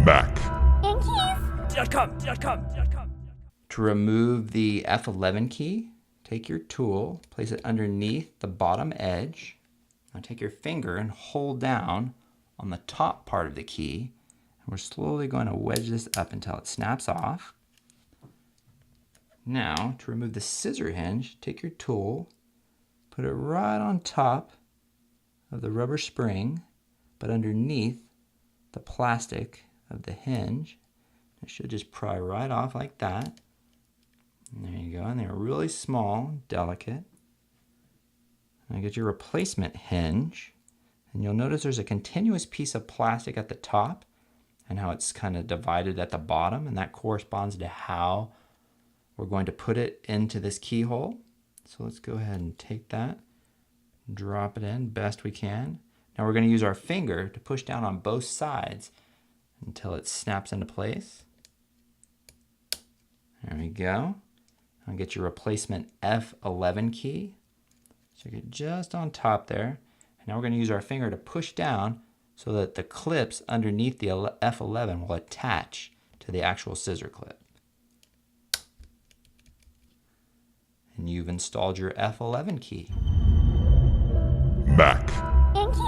Back. To remove the F11 key, take your tool, place it underneath the bottom edge. Now take your finger and hold down on the top part of the key. And we're slowly going to wedge this up until it snaps off. Now, to remove the scissor hinge, take your tool, put it right on top of the rubber spring, but underneath the plastic of the hinge. It should just pry right off like that. And there you go, and they're really small, delicate. Now get your replacement hinge, and you'll notice there's a continuous piece of plastic at the top and how it's kind of divided at the bottom, and that corresponds to how we're going to put it into this keyhole. So let's go ahead and take that, drop it in best we can. Now we're going to use our finger to push down on both sides until it snaps into place. There we go. Now get your replacement F11 key. Stick it just on top there. And now we're going to use our finger to push down so that the clips underneath the F11 will attach to the actual scissor clip. And you've installed your F11 key. Back. Hinge.